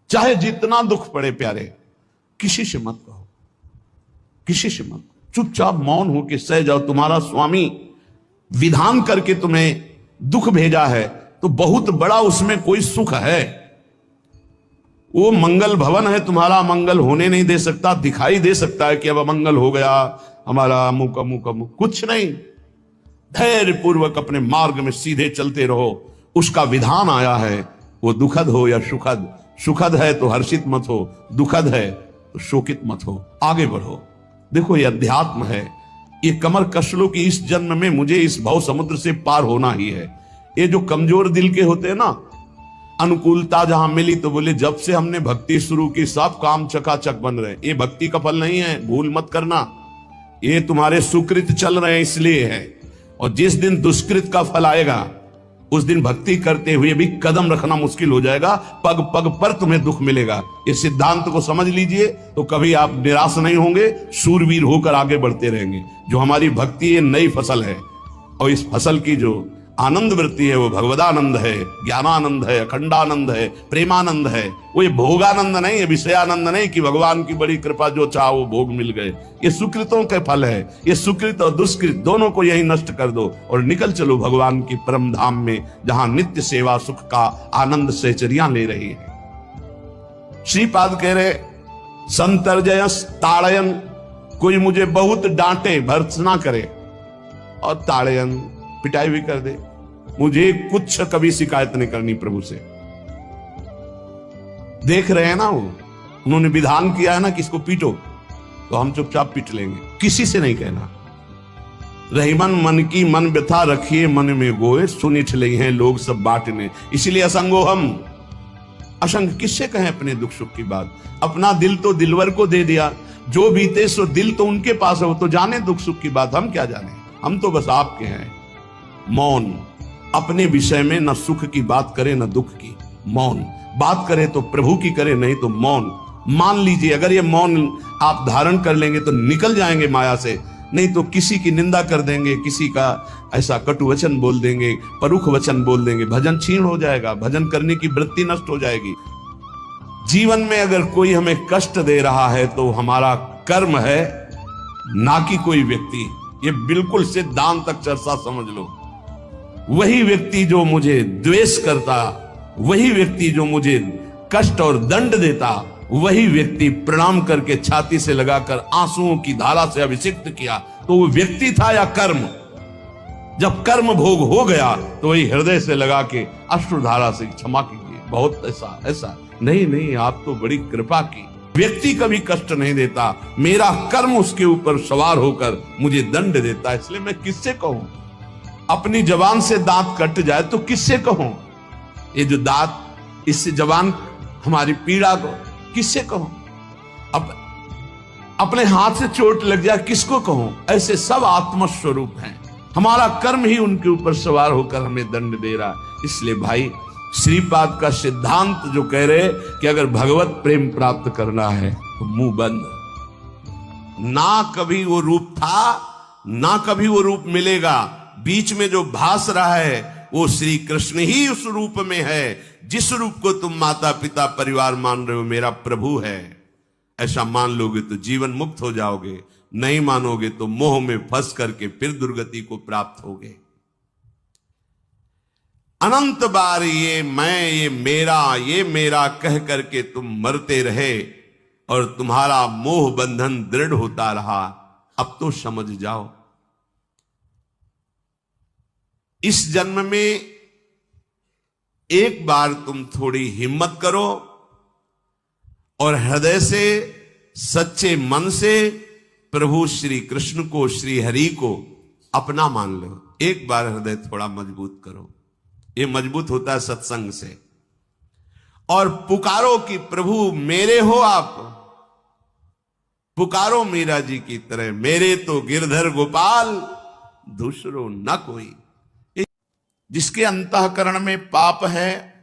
चाहे जितना दुख पड़े प्यारे, किसी से मत कहो, किसी से मत, चुपचाप मौन होकर सह जाओ। तुम्हारा स्वामी विधान करके तुम्हें दुख भेजा है तो बहुत बड़ा उसमें कोई सुख है। वो मंगल भवन है, तुम्हारा मंगल होने नहीं दे सकता। दिखाई दे सकता है कि अब अमंगल हो गया हमारा, अमुक अमुक अमुक, कुछ नहीं। धैर्य पूर्वक अपने मार्ग में सीधे चलते रहो। उसका विधान आया है, वो दुखद हो या सुखद, सुखद है तो हर्षित मत हो, दुखद है तो शोकित मत हो, आगे बढ़ो। देखो ये अध्यात्म है, ये कमर कस लो कि इस जन्म में मुझे इस भव समुद्र से पार होना ही है। ये जो कमजोर दिल के होते हैं ना, अनुकूलता जहां मिली तो बोले जब से हमने भक्ति शुरू की सब काम चकाचक बन रहे। ये भक्ति का फल नहीं है, भूल मत करना। ये तुम्हारे सुकृत चल रहे हैं इसलिए है। और जिस दिन दुष्कृत का फल आएगा उस दिन भक्ति करते हुए भी कदम रखना मुश्किल हो जाएगा, पग पग पर तुम्हें दुख मिलेगा। इस सिद्धांत को समझ लीजिए तो कभी आप निराश नहीं होंगे, शूरवीर होकर आगे बढ़ते रहेंगे। जो हमारी भक्ति ये नई फसल है और इस फसल की जो आनंद वृत्ति है वो भगवदानंद है, ज्ञानानंद है, अखंडानंद है, प्रेमानंद है। वो ये भोगानंद नहीं है, विषयानंद नहीं कि भगवान की बड़ी कृपा जो चाह वो भोग मिल गए। ये सुकृतों के फल है। ये सुकृत और दुष्कृत दोनों को यही नष्ट कर दो और निकल चलो भगवान की परम धाम में, जहां नित्य सेवा सुख का आनंद सहचरियां ले रही है। श्रीपाद कह रहे संतर्जयस ताड़यन, कोई मुझे बहुत डांटे भर्त्सना करे और ताड़यन पिटाई भी कर दे, मुझे कुछ कभी शिकायत नहीं करनी प्रभु से। देख रहे हैं ना, वो उन्होंने विधान किया है ना कि इसको पीटो, तो हम चुपचाप पीट लेंगे, किसी से नहीं कहना। रहीमन मन की मन व्यथा रखिए मन में गोए, सुनिठ ले हैं लोग सब बांटने। इसीलिए असंगो हम, असंग किससे कहें अपने दुख सुख की बात। अपना दिल तो दिलवर को दे दिया, जो बीते सो दिल तो उनके पास है, वो तो जाने दुख सुख की बात, हम क्या जाने। हम तो बस आपके हैं। मौन, अपने विषय में न सुख की बात करे न दुख की, मौन। बात करे तो प्रभु की करे, नहीं तो मौन। मान लीजिए अगर ये मौन आप धारण कर लेंगे तो निकल जाएंगे माया से, नहीं तो किसी की निंदा कर देंगे, किसी का ऐसा कटु वचन बोल देंगे, परुख वचन बोल देंगे, भजन छीण हो जाएगा, भजन करने की वृत्ति नष्ट हो जाएगी। जीवन में अगर कोई हमें कष्ट दे रहा है तो हमारा कर्म है, ना कि कोई व्यक्ति। ये बिल्कुल सिद्धांत तक चर्चा समझ लो। वही व्यक्ति जो मुझे द्वेष करता, वही व्यक्ति जो मुझे कष्ट और दंड देता, वही व्यक्ति प्रणाम करके छाती से लगाकर आंसुओं की धारा से अभिषिक्त किया, तो वो व्यक्ति था या कर्म। जब कर्म भोग हो गया तो वही हृदय से लगा के अश्रुधारा से क्षमा कीजिए, बहुत ऐसा ऐसा नहीं, आप तो बड़ी कृपा की। व्यक्ति कभी कष्ट नहीं देता, मेरा कर्म उसके ऊपर सवार होकर मुझे दंड देता है, इसलिए मैं किससे कहूं। अपनी जबान से दांत कट जाए तो किससे कहूं। ये जो दांत, इससे जबान हमारी पीड़ा को किससे कहूं। अब अपने हाथ से चोट लग जाए किसको कहूं। ऐसे सब आत्मस्वरूप हैं, हमारा कर्म ही उनके ऊपर सवार होकर हमें दंड दे रहा। इसलिए भाई श्रीपाद का सिद्धांत जो कह रहे कि अगर भगवत प्रेम प्राप्त करना है तो मुंह बंद। ना कभी वो रूप था, ना कभी वो रूप मिलेगा। बीच में जो भास रहा है वो श्री कृष्ण ही उस रूप में है। जिस रूप को तुम माता पिता परिवार मान रहे हो मेरा प्रभु है, ऐसा मान लोगे तो जीवन मुक्त हो जाओगे। नहीं मानोगे तो मोह में फंस करके फिर दुर्गति को प्राप्त होगे। अनंत बार ये मैं, ये मेरा कह करके तुम मरते रहे और तुम्हारा मोह बंधन दृढ़ होता रहा। अब तो समझ जाओ, इस जन्म में एक बार तुम थोड़ी हिम्मत करो और हृदय से, सच्चे मन से प्रभु श्री कृष्ण को, श्री हरि को अपना मान लो। एक बार हृदय थोड़ा मजबूत करो। ये मजबूत होता है सत्संग से। और पुकारो कि प्रभु मेरे हो आप, पुकारो मीरा जी की तरह, मेरे तो गिरधर गोपाल दूसरो न कोई। जिसके अंतःकरण में पाप है